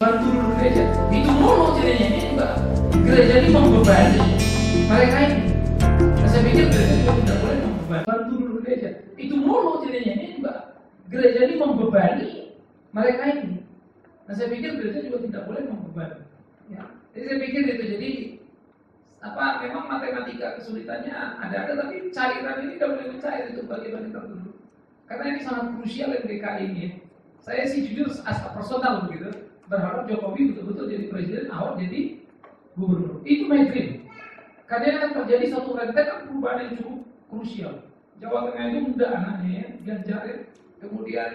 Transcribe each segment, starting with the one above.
bantu gereja itu mulu jadinya. Ini juga gereja ini membebani mereka ini. Nah, saya pikir gereja juga tidak boleh membebani bantu gereja itu mulu jadinya. Ini juga gereja ini membebani mereka ini. Nah, saya pikir gereja juga tidak boleh membebani ya. Jadi saya pikir itu, jadi memang matematika kesulitannya ada, tapi cairan ini tidak boleh mencair itu bagaimana tertentu. Karena ini sangat krusial MDKI ini. Saya sih jujur asal personal begitu, berharap Jokowi betul-betul jadi presiden, Ahok jadi gubernur. Itu my dream. Karena akan terjadi satu rentetan perubahan yang cukup krusial. Jawa Tengah itu muda anaknya ya, Ganjar ya, kemudian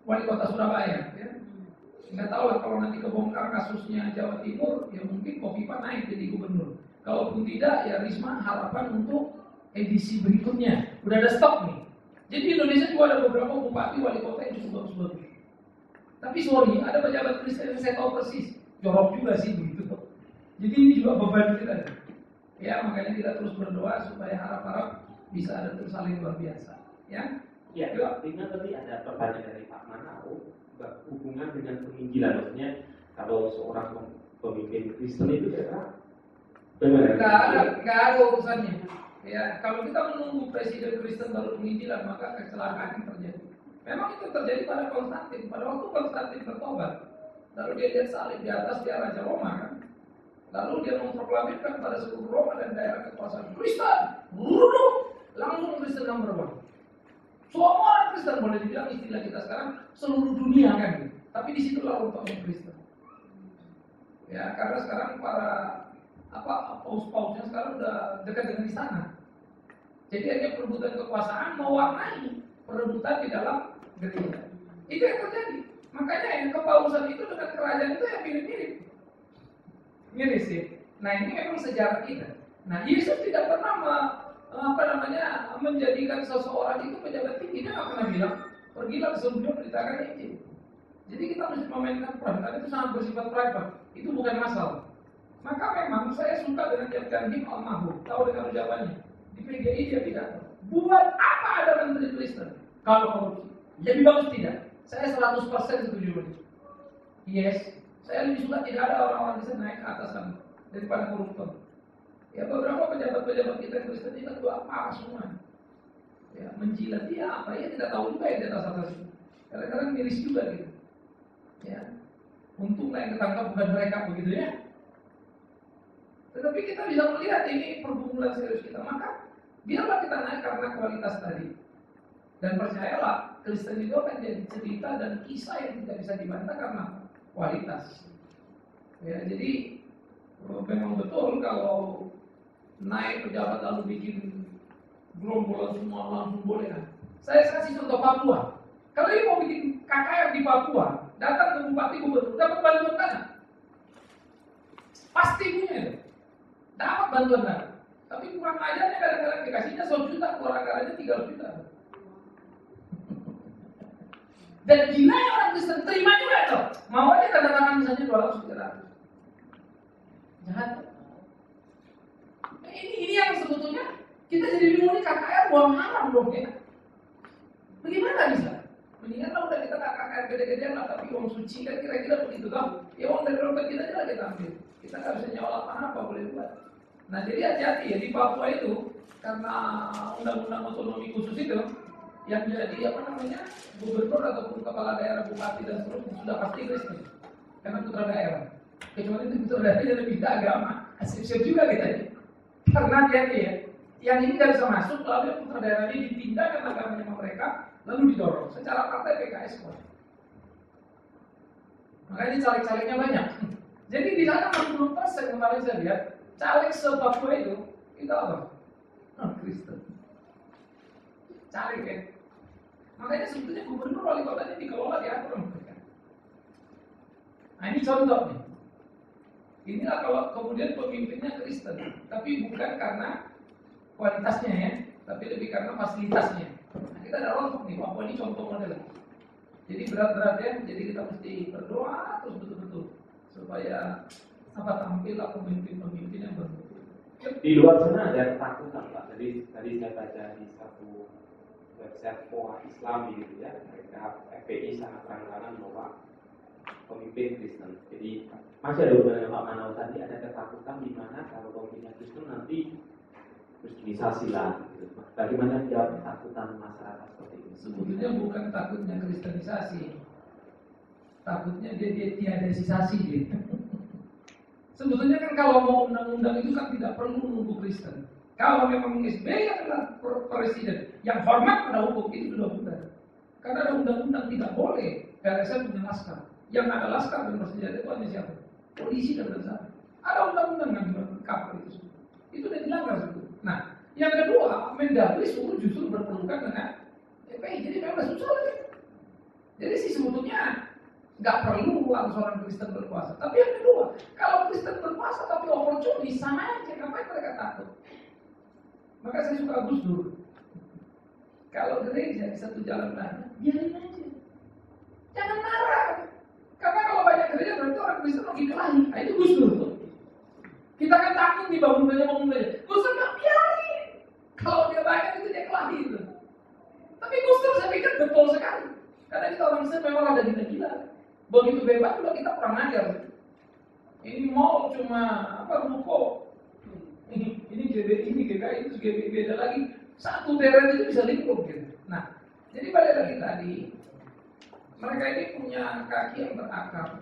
wali kota Surabaya ya. Nggak tahu lah kalau nanti kebongkar kasusnya Jawa Timur, ya mungkin Kofifa naik jadi gubernur. Kalaupun tidak, ya Risma harapan untuk edisi berikutnya. Udah ada stok nih. Jadi di Indonesia juga ada beberapa bupati wali kota yang cukup bagus-bagus. Tapi sorry, ada pejabat Kristen yang saya tahu persis, jorok juga sih begitu. Jadi ini juga beban kita. Ya makanya kita terus berdoa supaya harap-harap bisa ada terus saling luar biasa. Ya. Ya, artinya tadi ada pertanyaan dari Pak Manau, hubungan dengan penginjilan, maksudnya kalau seorang pemimpin Kristen itu kira-kira Nggak ada urusannya. Ya, kalau kita menunggu presiden Kristen baru penginjilan, maka kecelakaan yang terjadi. Memang itu terjadi pada Konstantin. Pada waktu Konstantin bertobat, lalu dia lihat salib di atas, dia Raja Roma kan. Lalu dia memproklamirkan pada seluruh Roma dan daerah kekuasaan Kristen, langsung Kristen number one. Semua orang Kristen, boleh dibilang istilah kita sekarang seluruh dunia kan. Tapi di situ lah untungnya Kristen. Ya, karena sekarang para paus-pausnya sekarang udah dekat dengan istana. Jadi hanya perebutan kekuasaan mewarnai perebutan di dalam gereja. Itu yang terjadi. Makanya yang kepausan itu dengan kerajaan itu yang mirip-mirip. Mirip sih. Nah ini memang sejarah kita. Nah Yesus tidak pernah menjadikan seseorang itu pejabat tinggi. Dia nggak pernah bilang pergilah ke seluruh dunia beritakan Injil. Jadi kita mesti memainkan peran. Karena itu sangat bersifat private. Itu bukan masalah. Maka memang saya suka dengan Captain Him Al-Mahfud. Tahu dengan ucapannya. Di PGI dia pidato. Buat apa ada menteri Kristen kalau korupsi? Lebih bagus tidak. Saya 100% setuju dengan itu. Yes, saya lebih suka tidak ada orang-orang Kristen naik ke atas sana daripada koruptor. Ya beberapa pejabat-pejabat kita Kristen itu apa semua. Ya menjilat dia apa ya tidak tahu juga ya di atas atas itu. Kadang-kadang miris juga gitu. Ya, untunglah yang ketangkap bukan mereka begitu ya. Tetapi kita bisa melihat ini pergumulan serius kita. Maka biarlah kita naik karena kualitas tadi. Dan percayalah, Kristen itu akan jadi cerita dan kisah yang tidak bisa dibantah karena kualitas. Ya, jadi memang betul kalau naik pejabat lalu bikin gerombolan semua langsung boleh kan. Saya kasih contoh Papua. Kalau dia mau bikin KKR di Papua, datang ke bupati gubernur, dapat bantuan dana. Pasti punya itu. Dapat bantuan dana. Tapi kurang ajarnya kadang-kadang dikasihnya 100 juta, kurang ajarnya 300 juta. Dan gila ya orang Kristen terima juga tuh. Mau aja tanda tangan misalnya 200 300. Jahat. Nah, ini yang sebetulnya kita jadi bingung nih KKR uang haram dong ya. Bagaimana bisa? Mendingan lah udah kita KKR gede-gedean lah, tapi uang suci kan kira-kira begitu kan? Ya uang dari dompet kita aja lah kita ambil. Kita nggak bisa nyawa apa boleh buat. Nah jadi hati-hati ya di Papua itu karena undang-undang otonomi khusus itu yang jadi gubernur ataupun kepala daerah, bupati dan seterusnya sudah pasti Kristen karena putra daerah. Kecuali itu putra daerahnya lebih agama, siap juga kita ya. Karena hati-hati ya, yang ini nggak bisa masuk lalu yang putra daerah ini dipindahkan agamanya mereka lalu didorong secara partai PKS kuat. Makanya caleg-calegnya banyak. Jadi di sana 60% kemarin saya lihat caleg se-Papua itu apa? Kristen. Caleg ya. Makanya sebetulnya gubernur wali kotanya dikelola diatur mereka. Nah ini contoh nih. Inilah kalau kemudian pemimpinnya Kristen, tapi bukan karena kualitasnya ya, tapi lebih karena fasilitasnya. Nah kita ada rontok nih, Papua ini contoh model. Jadi berat-berat ya, jadi kita mesti berdoa terus betul-betul supaya tampillah pemimpin-pemimpin yang bermutu. Di luar sana ada ketakutan Pak. Jadi tadi saya baca di satu website FOA Islam gitu ya, mereka FPI sangat terang-terangan bahwa pemimpin Kristen. Jadi masih ada hubungan dengan Pak Manau tadi, ada ketakutan di mana kalau pemimpinnya Kristen nanti kristenisasi lah. Gitu. Bagaimana jawab ketakutan masyarakat seperti ini? Sebetulnya bukan takutnya kristenisasi, takutnya dia tiadasisasi gitu. Sebetulnya kan kalau mau undang-undang itu kan tidak perlu nunggu Kristen. Kalau memang SBY adalah presiden yang hormat pada hukum, itu sudah benar. Karena ada undang-undang tidak boleh KSN punya laskar. Yang ada laskar dan bersenjata itu hanya siapa? Polisi dan tentara. Ada undang-undang yang mengcover itu. Itu sudah dilanggar sebetulnya. Nah, yang kedua, Mendagri suruh justru berpelukan dengan FPI. Jadi memang susah lagi. Jadi sih sebetulnya nggak perlu harus orang Kristen berpuasa. Tapi yang kedua, kalau Kristen berpuasa tapi oportunis, sama aja. Ngapain mereka takut? Maka saya suka Gus Dur. Kalau gereja di satu jalan banyak, biarin aja. Jangan marah. Karena kalau banyak gereja berarti orang Kristen lagi kelahi. Nah, itu Gus Dur tuh. Kita kan takut nih bangun gereja. Gus Dur nggak biarin. Kalau dia banyak itu dia kelahi itu. Tapi Gus Dur saya pikir betul sekali. Karena kita orang Kristen memang ada gila-gila. Begitu bebas juga kita kurang ajar. Ini mall cuma ruko. Ini GBI, ini GKI, itu GBI beda lagi. Satu teren itu bisa lingkup gitu. Nah, jadi balik lagi tadi, mereka ini punya kaki yang berakar.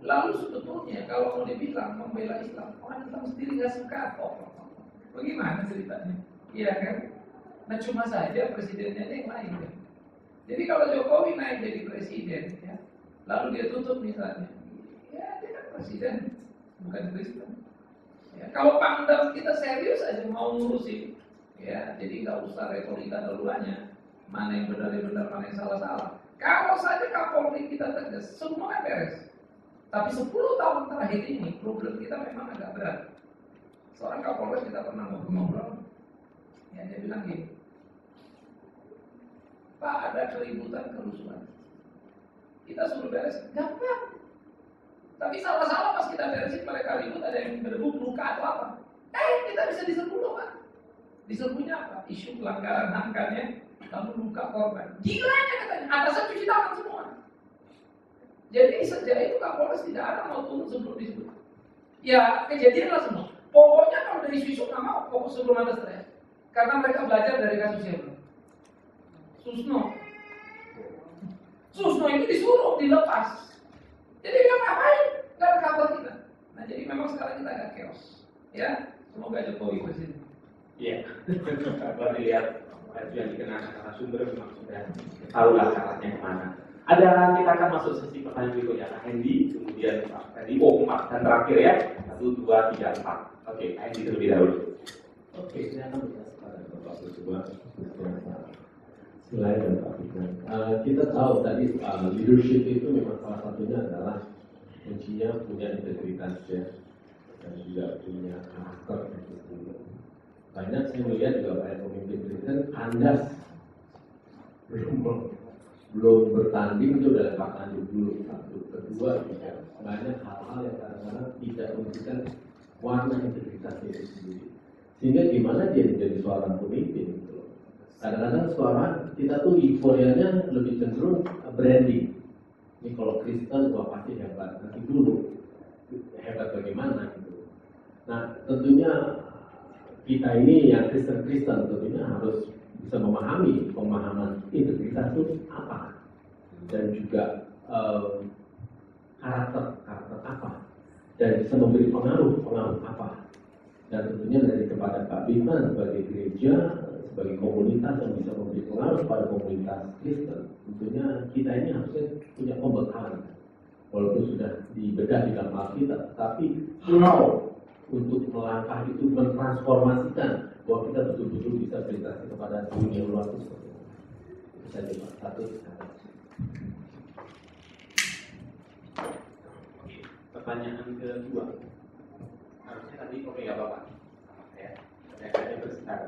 Lalu sebetulnya kalau mau dibilang membela Islam, orang Islam sendiri nggak suka kok. Bagaimana ceritanya? Iya kan? Nah cuma saja presidennya yang lain kan. Jadi kalau Jokowi naik jadi presiden, ya, lalu dia tutup misalnya, ya dia kan presiden, bukan Kristen. Ya, kalau Pangdam kita serius aja mau ngurusin, ya, jadi nggak usah retorika duluannya, mana yang benar, mana yang salah. Kalau saja Kapolri kita tegas, semua beres. Tapi 10 tahun terakhir ini problem kita memang agak berat. Seorang Kapolres kita pernah ngobrol, ya dia bilang gini, Pak ada keributan kerusuhan, kita suruh beres, gampang. Tapi salah-salah pas kita beresin mereka ribut, ada yang berdebu, luka atau apa. Kita bisa diserbu loh Pak. Diserbunya apa? Isu pelanggaran HAM kan ya, lalu luka korban. Gilanya katanya, atasan cuci tangan semua. Jadi sejak itu Kapolres tidak ada mau turun sebelum disebut. Ya kejadian lah semua. Pokoknya kalau dari isu nggak mau, pokok sebelum ada stres. Karena mereka belajar dari kasus siapa? Susno itu disuruh dilepas. Jadi dia ngapain? Gak ada kabar kita. Nah jadi memang sekarang kita agak chaos. Ya, semoga Jokowi presiden. Iya. Kalau dilihat yang dikenakan narasumber memang sudah tahulah caranya kemana. Kita akan masuk sesi pertanyaan berikutnya. Pak Hendy, kemudian Pak Hendy, 4 dan terakhir ya. 1, 2, 3, 4. Oke, Hendy terlebih dahulu. Oke, saya akan berbicara kepada Bapak Berdua. Selain dan Pak Fikran, kita tahu tadi leadership itu memang salah satunya adalah kuncinya punya integritas ya, dan juga punya karakter. Banyak saya melihat juga banyak pemimpin Kristen kandas, belum bertanding itu udah lepas tanding dulu. Satu, kedua juga banyak hal-hal yang kadang-kadang tidak memberikan warna integritasnya itu sendiri. Sehingga gimana dia menjadi seorang pemimpin gitu. Kadang-kadang suara kita tuh euforianya lebih cenderung branding. Ini kalau Kristen wah pasti hebat. Nanti dulu hebat bagaimana gitu. Nah tentunya kita ini yang Kristen tentunya harus bisa memahami pemahaman integritas itu apa dan juga karakter apa dan bisa memberi pengaruh apa dan tentunya dari kepada Pak Bima sebagai gereja sebagai komunitas yang bisa memberi pengaruh pada komunitas Kristen, tentunya kita ini harusnya punya pembekalan walaupun sudah dibedah di dalam Alkitab, tapi how untuk melangkah itu mentransformasikan bahwa kita betul-betul bisa berinteraksi kepada dunia luar itu seperti itu. Itu saja Pak. Satu. Pertanyaan kedua. Harusnya tadi ya Bapak. Ya. Pertanyaannya bersetar.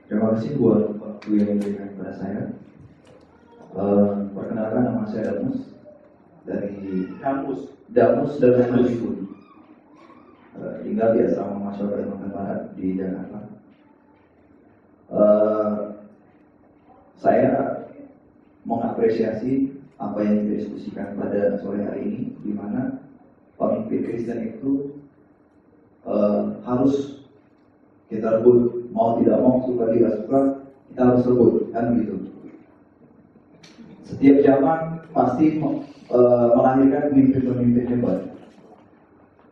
Terima kasih buat waktu yang diberikan kepada saya. Perkenalkan nama saya Damus dari Damus dan Budi. Tinggal di asrama mahasiswa Kalimantan Barat di Jakarta. Saya mengapresiasi apa yang kita diskusikan pada sore hari ini, di mana pemimpin Kristen itu harus kita rebut, mau tidak mau, suka tidak suka, kita harus rebut, kan begitu. Setiap zaman pasti melahirkan pemimpin-pemimpin hebat.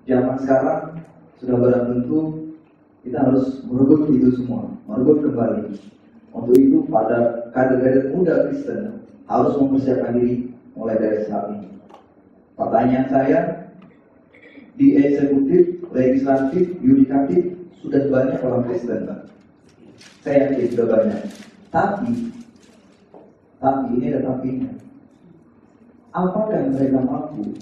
Zaman sekarang sudah barang tentu kita harus merebut itu semua, merebut kembali. Untuk itu pada kader-kader muda Kristen harus mempersiapkan diri mulai dari saat ini. Pertanyaan saya, di eksekutif, legislatif, yudikatif sudah banyak orang Kristen, Pak. Saya yakin sudah banyak. Tapi ini ada tapinya. Apakah mereka mampu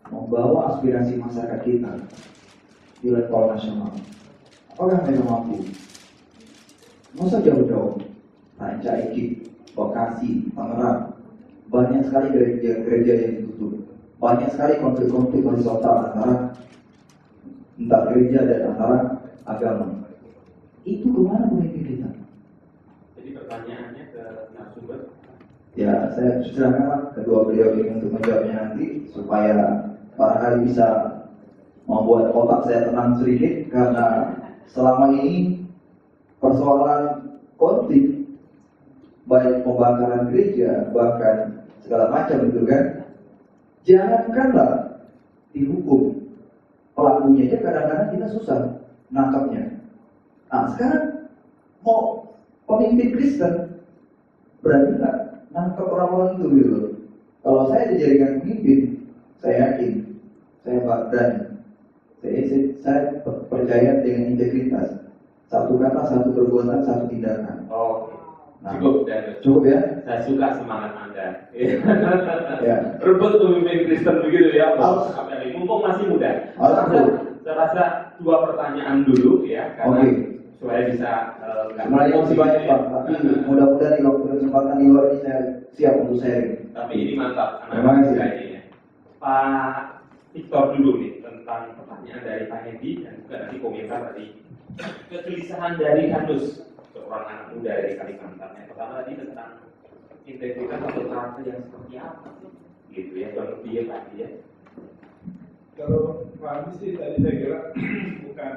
membawa aspirasi masyarakat kita di level nasional? Apakah mereka mampu? Masa jauh-jauh, Ranca Ekip, Bekasi, Tangerang, banyak sekali gereja yang ditutup, banyak sekali konflik-konflik horizontal antara entah gereja dan antara agama. Itu kemana pemimpin kita? Jadi pertanyaannya ke narasumber. Ya, saya silakanlah kedua beliau ini untuk menjawabnya nanti supaya barangkali bisa membuat otak saya tenang sedikit, karena selama ini persoalan konflik baik pembakaran gereja bahkan segala macam itu kan, jangankanlah dihukum, pelakunya aja kadang-kadang kita susah nangkapnya. Nah sekarang mau pemimpin Kristen berani nggak nangkap orang-orang itu gitu? Kalau saya di jaringan pemimpin, saya yakin saya berani. Saya percaya dengan integritas. Satu kata, satu perbuatan, satu tindakan. Oh, Nah, cukup ya. Saya suka semangat Anda. Ya. Rebut pemimpin Kristen begitu ya, Harus. mumpung masih muda. Harus. Saya rasa dua pertanyaan dulu ya, karena Oke. supaya bisa Sebenarnya masih banyak Pak, tapi mudah-mudahan di waktu kesempatan di luar ini saya siap untuk sharing. Tapi ini mantap, Terima kasih. ini ya. Pak Victor dulu nih tentang pertanyaan dari Pak Hendy dan juga nanti komentar tadi kegelisahan dari Hanus, seorang anak muda dari Kalimantan. Yang pertama tadi tentang integritas atau karakter yang seperti apa, gitu ya, kurang lebih ya Pak ya. Kalau Pak Andi sih tadi saya kira bukan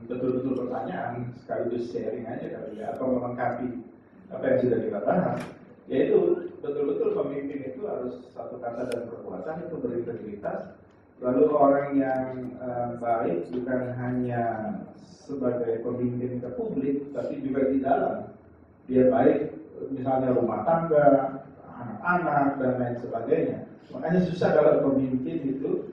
betul-betul pertanyaan, sekaligus sharing aja kali ya, atau melengkapi apa yang sudah kita bahas. Yaitu betul-betul pemimpin itu harus satu kata dan perbuatan itu berintegritas. Lalu orang yang baik bukan hanya sebagai pemimpin ke publik, tapi juga di dalam. Dia baik misalnya rumah tangga, anak-anak dan lain sebagainya. Makanya susah kalau pemimpin itu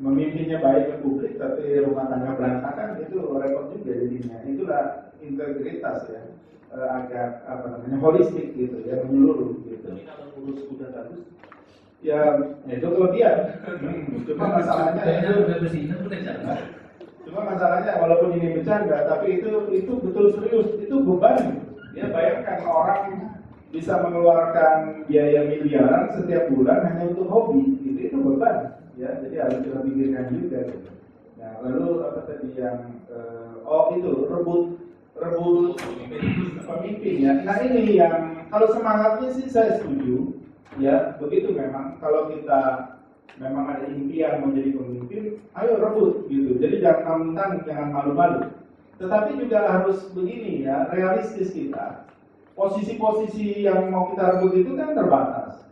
memimpinnya baik ke publik tapi rumah tangga berantakan, itu repot juga jadinya. Itulah integritas ya, agak holistik gitu ya, menyeluruh gitu. Tapi kalau urus udah bagus, Ya itu kelebihan. Cuma masalahnya udah bersihin udah jalan. Cuma masalahnya walaupun ini bercanda, tapi itu betul serius, itu beban. Ya bayangkan orang bisa mengeluarkan biaya miliaran setiap bulan hanya untuk hobi, itu beban. Ya, jadi harus kita pikirkan juga. Gitu. Nah, lalu apa tadi yang itu rebut pemimpin ya. Nah ini yang kalau semangatnya sih saya setuju. Ya begitu memang. Kalau kita memang ada impian mau jadi pemimpin, ayo rebut gitu. Jadi jangan tanggung, jangan malu-malu. Tetapi juga harus begini ya, realistis kita. Posisi-posisi yang mau kita rebut itu kan terbatas.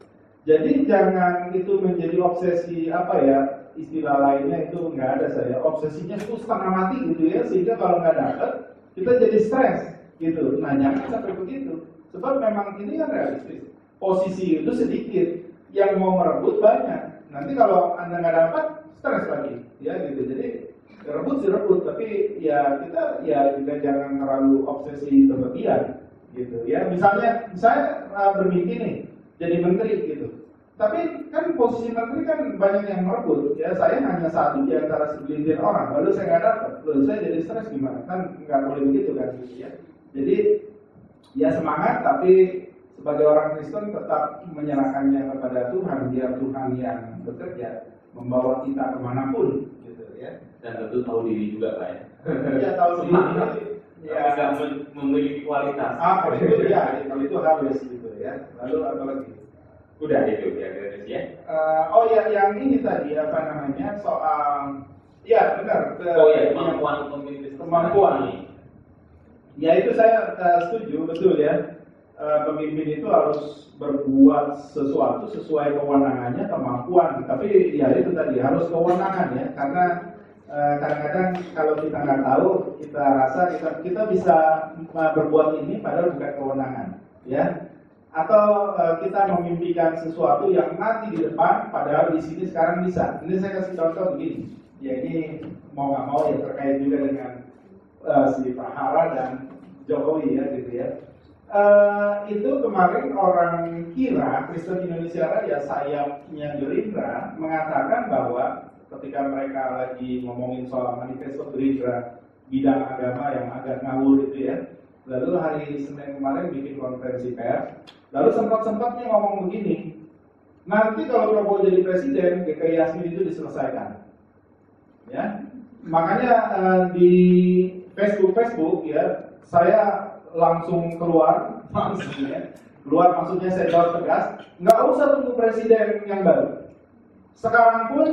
Jadi jangan itu menjadi obsesi apa ya, istilah lainnya itu nggak ada saya. Obsesinya itu setengah mati gitu ya, sehingga kalau nggak dapat kita jadi stres gitu. Nah jangan sampai begitu. Sebab memang ini kan realistis. Posisi itu sedikit, yang mau merebut banyak. Nanti kalau Anda nggak dapat, stres lagi, ya gitu. Jadi rebut sih rebut, tapi ya kita ya juga jangan terlalu obsesi berlebihan, gitu. Ya misalnya saya bermimpi nih jadi menteri gitu. Tapi kan posisi menteri kan banyak yang merebut, ya saya hanya satu di antara segelintir orang, lalu saya nggak dapat, lalu saya jadi stres gimana? Kan nggak boleh begitu kan, gitu ya. Jadi ya semangat, tapi sebagai orang Kristen tetap menyerahkannya kepada Tuhan, biar Tuhan yang bekerja membawa kita kemanapun, gitu ya. Dan tentu tahu diri juga Pak ya. Ya tahu diri, ya nggak memiliki kualitas. Kalau itu ya, kalau itu harus gitu ya. Lalu apa lagi? Udah itu ya. Oh ya, yang ini tadi apa namanya soal, ya benar. Kemampuan pemimpin. Kemampuan. Ya itu saya setuju, betul ya. Pemimpin itu harus berbuat sesuatu sesuai kewenangannya, kemampuan. Tapi ya itu tadi harus kewenangan ya, karena kadang-kadang kalau kita nggak tahu, kita rasa kita bisa berbuat ini padahal bukan kewenangan, ya. Atau kita memimpikan sesuatu yang nanti di depan, padahal di sini sekarang bisa. Ini saya kasih contoh begini. Ya ini mau nggak mau ya terkait juga dengan si Pak Hara dan Jokowi ya gitu ya. Itu kemarin orang kira Kristen Indonesia Raya sayapnya Gerindra mengatakan bahwa ketika mereka lagi ngomongin soal manifesto Gerindra bidang agama yang agak ngawur itu ya, lalu hari Senin kemarin bikin konferensi pers, lalu sempat-sempatnya ngomong begini, nanti kalau Prabowo jadi presiden, GKI Yasmin itu diselesaikan, ya. Makanya di Facebook ya, saya langsung keluar maksudnya saya jawab tegas, nggak usah tunggu presiden yang baru. Sekarang pun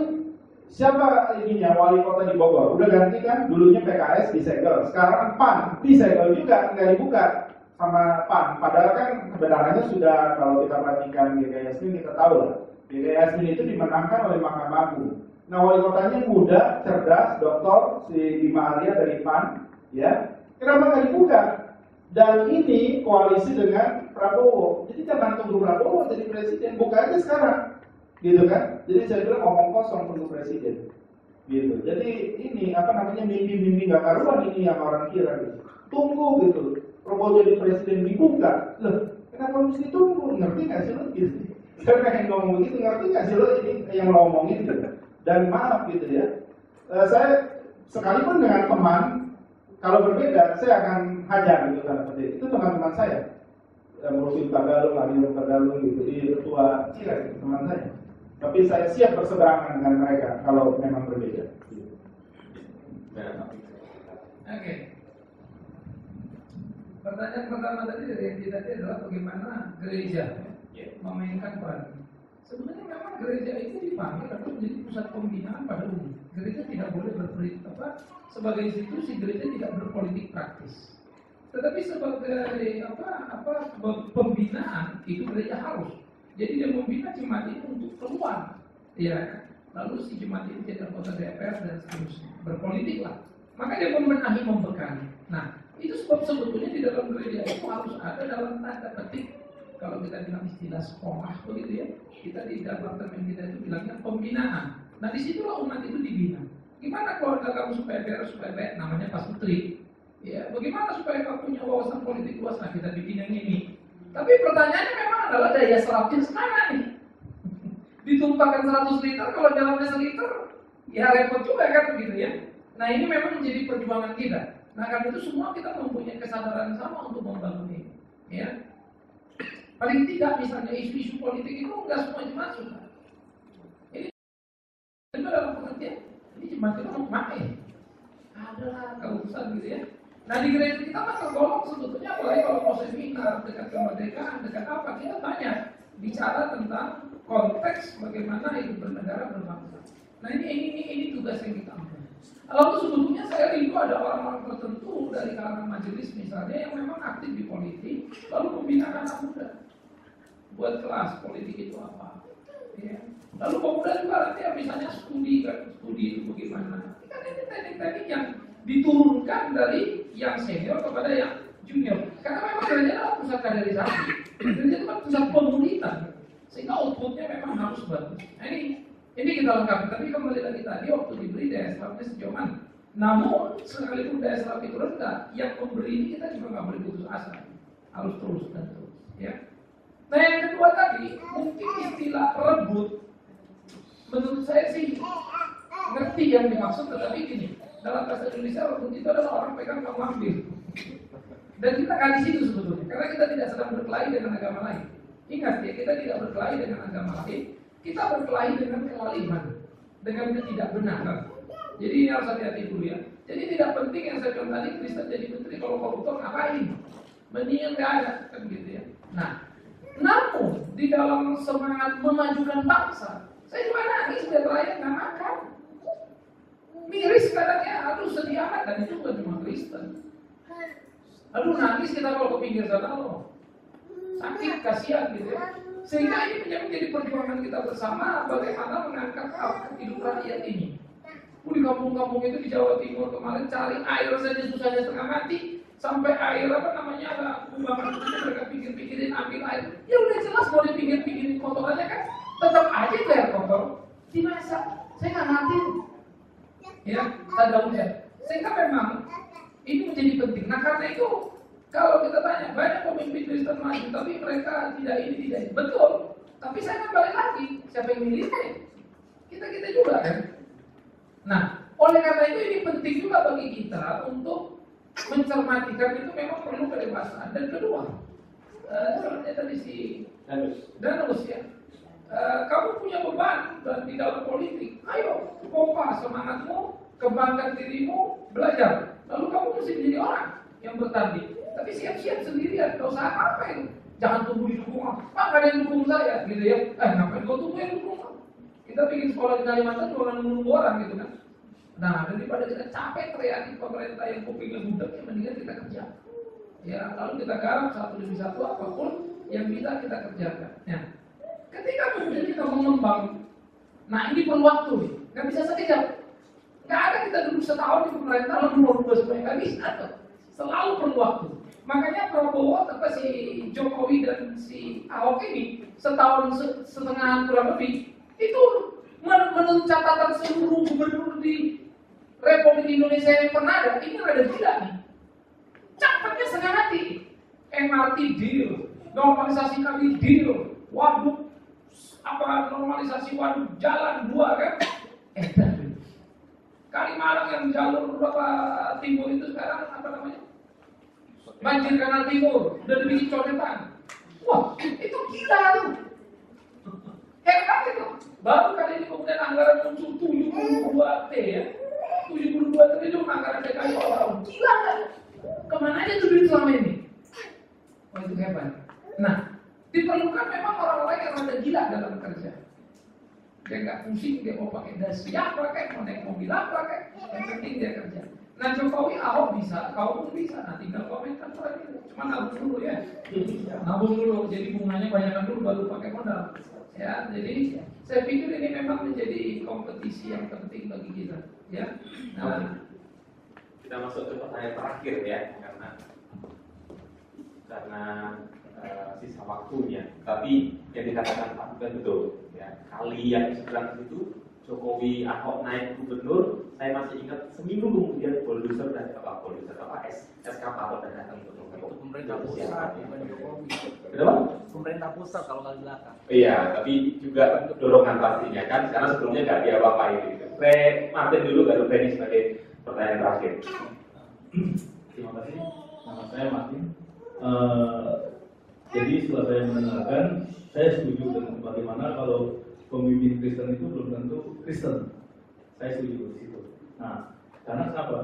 siapa ininya wali kota di Bogor udah ganti kan, dulunya PKS disegel, sekarang PAN disegel juga, nggak dibuka sama PAN. Padahal kan kebenarannya sudah, kalau kita perhatikan GKI Yasmin kita tahu lah, GKI Yasmin itu dimenangkan oleh Mahkamah Agung. Nah wali kotanya muda, cerdas, doktor si Bima Arya dari PAN, ya. Kenapa nggak dibuka? Dan ini koalisi dengan Prabowo. Jadi jangan tunggu Prabowo jadi presiden, buka aja sekarang, gitu kan? Jadi saya bilang ngomong kosong tunggu presiden, gitu. Jadi ini apa namanya mimpi-mimpi nggak karuan ini yang orang kira gitu. Tunggu gitu, Prabowo jadi presiden dibuka, loh kenapa mesti tunggu? Ngerti nggak sih lo? Gitu. Saya pengen ngomong gitu, ngerti nggak sih lo ini yang lo omongin gitu? Dan maaf gitu ya, saya sekalipun dengan teman. Kalau berbeda, saya akan hajar gitu tanda petik. Itu teman-teman saya, Mursyid Tagalung, Adiun Tagalung gitu, di ketua Cira gitu, teman saya. Tapi saya siap berseberangan dengan mereka kalau memang berbeda. Oke. Pertanyaan pertama tadi dari yang kita adalah bagaimana gereja memainkan peran. Sebenarnya memang gereja itu dipanggil atau menjadi pusat pembinaan pada umum. Gereja tidak boleh berpolitik sebagai institusi, gereja tidak berpolitik praktis. Tetapi sebagai pembinaan itu gereja harus. Jadi dia membina jemaat itu untuk keluar, ya. Lalu si jemaat itu jadi anggota DPR dan seterusnya. Berpolitiklah. Maka dia membenahi, membekali. Nah, itu sebetulnya di dalam gereja itu harus ada dalam tanda petik. Kalau kita bilang istilah sekolah begitu ya, kita di departemen kita itu bilangnya pembinaan. Nah disitulah umat itu dibina. Gimana keluarga kamu supaya beres, supaya baik, namanya Pak Putri. Ya, bagaimana supaya kamu punya wawasan politik luas? Nah kita bikin yang ini. Tapi pertanyaannya memang adalah daya serapnya sekarang nih. Ditumpahkan 100 liter, kalau jalannya seliter, ya repot juga kan begitu ya. Nah ini memang menjadi perjuangan kita. Nah karena itu semua kita mempunyai kesadaran sama untuk membangun ini. Ya. Paling tidak misalnya isu-isu politik itu enggak semua jemaat suka. Ini dalam pengertian, ini jemaat kita mau main. Adalah keurusan gitu ya. Nah di gereja kita kan tergolong sebetulnya, apalagi kalau mau seminar dekat kemerdekaan, dekat apa, kita banyak bicara tentang konteks bagaimana hidup bernegara berbangsa. Nah ini tugas yang kita ambil. Lalu sebetulnya saya rindu ada orang-orang tertentu dari kalangan majelis misalnya yang memang aktif di politik, lalu membina anak muda. Buat kelas politik itu apa? Ya. Lalu pemuda juga nanti ya misalnya studi itu bagaimana? Kan ini teknik-teknik yang diturunkan dari yang senior kepada yang junior. Karena memang gereja adalah pusat kaderisasi. Gereja itu kan pusat komunitas, sehingga outputnya memang harus bagus. Nah, ini kita lengkapi. Tapi kembali lagi tadi waktu diberi daya serapnya sejauh mana. Namun sekalipun daya serap itu rendah, yang memberi ini kita juga nggak boleh putus asa. Harus terus dan terus. Ya. Nah yang kedua tadi, mungkin istilah rebut, menurut saya sih ngerti yang dimaksud, tetapi gini, dalam bahasa Indonesia rebut itu adalah orang pegang kamu ambil. Dan kita kan di situ sebetulnya, karena kita tidak sedang berkelahi dengan agama lain. Ingat ya, kita tidak berkelahi dengan agama lain, kita berkelahi dengan kelaliman, dengan ketidakbenaran. Jadi ini harus hati-hati dulu ya. Jadi tidak penting yang saya bilang tadi, Kristen jadi menteri, kalau koruptor ngapain? Mendingan nggak ada, kan gitu ya. Nah Namun di dalam semangat memajukan bangsa, saya juga nangis lihat rakyat nggak makan. Miris kadangnya, aduh sedih amat, dan itu bukan cuma Kristen. Aduh nangis kita kalau ke pinggir sana loh, sakit, kasihan gitu ya. Sehingga ini menjadi perjuangan kita bersama bagaimana mengangkat hak hidup rakyat ini. Di kampung-kampung itu di Jawa Timur kemarin cari air saja susahnya setengah mati, sampai air apa namanya ada kumbangan itu mereka pikir-pikirin ambil air. Ya udah jelas mau dipikir-pikirin kotorannya kan, tetap aja itu air kotor dimasak. Saya nggak ngerti, ya ada hujan. Sehingga memang ini menjadi penting. Nah karena itu kalau kita tanya banyak pemimpin Kristen maju, tapi mereka tidak ini. Betul. Tapi saya kan balik lagi, siapa yang milih? Kita juga kan. Nah, oleh karena itu ini penting juga bagi kita untuk mencermati, karena itu memang perlu kedewasaan. Dan kedua, sebenarnya tadi si Danus ya, kamu punya beban dan di dalam politik. Ayo, pompa semangatmu, kembangkan dirimu, belajar. Lalu kamu mesti menjadi orang yang bertanding. Tapi siap-siap sendirian, gak usah apa-apa itu. Jangan tunggu didukung orang. Pak, gak ada yang dukung saya, gitu ya. Ngapain kau tunggu yang dukung? Kita bikin sekolah di Kalimantan juga nunggu orang gitu kan. Nah, daripada kita capek teriakin pemerintah yang kupingnya budak, ya mendingan kita kerja. Ya, lalu kita garap satu demi satu apapun yang bisa kita kerjakan. Ya. Ketika kemudian kita mengembang, nah ini perlu waktu nih, nggak bisa sekejap. Nggak ada kita duduk setahun di pemerintah lalu merubah supaya nggak bisa tuh. Selalu perlu waktu. Makanya Prabowo, si Jokowi dan si Ahok ini setahun setengah kurang lebih itu menurut catatan seluruh gubernur di Republik Indonesia yang pernah ada, ini rada gila nih. Cepatnya setengah mati. MRT deal, normalisasi kali deal, waduk apa normalisasi waduk jalan 2 kan? Kalimalang yang jalur berapa timur itu sekarang apa namanya? Banjir Kanal Timur, udah dibikin coretan. Wah, itu gila tuh. Hebat itu. Baru kali ini kemudian anggaran muncul 72 T ya. 72 triliun anggaran DKI orang. Gila kan? Kemana aja tuh duit selama ini? Wah itu hebat. Nah, diperlukan memang orang-orang yang rada gila dalam kerja. Dia nggak pusing, dia mau pakai dasi apa kayak, mau naik mobil apa kayak, yang penting dia kerja. Nah Jokowi, Ahok bisa, kau pun bisa. Nah tinggal komentar lagi. Cuma nabung dulu ya. Nabung dulu, jadi bunganya banyakkan dulu baru pakai modal. Ya, jadi saya pikir ini memang menjadi kompetisi yang penting bagi kita. Ya. Nah, kita masuk ke pertanyaan terakhir ya, karena sisa waktunya. Tapi yang dikatakan Pak Bukan betul. Ya, kali yang seberang itu Jokowi Ahok naik gubernur, saya masih ingat seminggu kemudian produser eskavator dan datang untuk pemerintah pusat, bukan Jokowi. Kenapa? Pemerintah pusat kalau nggak di belakang. Iya, tapi juga dorongan pastinya kan, karena sebelumnya nggak diapa-apain gitu. Martin dulu baru Freddy sebagai pertanyaan terakhir. Terima kasih. Nama saya Martin. Jadi setelah saya mendengarkan, saya setuju dengan bagaimana kalau pemimpin Kristen itu belum tentu Kristen. Saya setuju di situ. Nah, karena kenapa?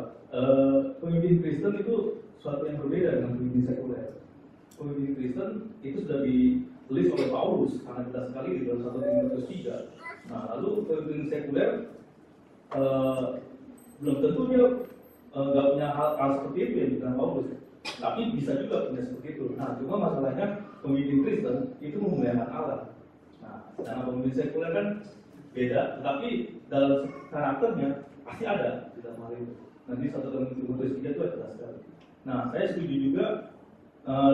Pemimpin Kristen itu suatu yang berbeda dengan pemimpin sekuler. Pemimpin Kristen itu sudah ditulis oleh Paulus karena kita sekali di dalam 1 Timotius 3. Nah, lalu pemimpin sekuler belum tentu dia nggak punya hal seperti itu yang dikatakan Paulus. Tapi bisa juga punya seperti itu. Nah, cuma masalahnya pemimpin Kristen itu memuliakan Allah. Nah, karena pemimpin sekuler kan beda, tetapi dalam karakternya pasti ada di dalam hal itu. Nanti 1 Timotius 3 itu jelas sekali. Nah, saya setuju juga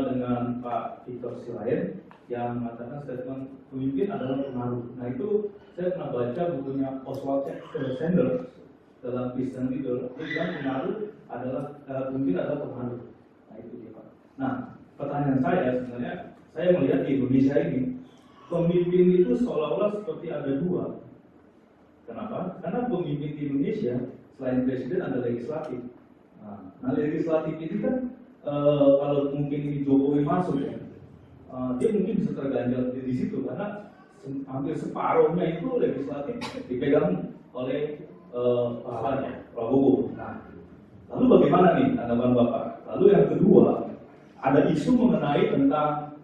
dengan Pak Victor Silayan yang mengatakan statement pemimpin adalah pengaruh. Nah, itu saya pernah baca bukunya Oswald Sanders dalam Christian Leader. Dia bilang pengaruh adalah pemimpin adalah pengaruh. Nah, itu dia Pak. Nah, pertanyaan saya sebenarnya, saya melihat di Indonesia ini pemimpin itu seolah-olah seperti ada dua. Kenapa? Karena pemimpin di Indonesia selain presiden ada legislatif. Nah, legislatif ini kan kalau mungkin ini Jokowi masuk ya, dia mungkin bisa terganjal di situ karena hampir separuhnya itu legislatif dipegang oleh Prabowo. Nah, lalu bagaimana nih tanggapan Bapak? Lalu yang kedua, ada isu mengenai tentang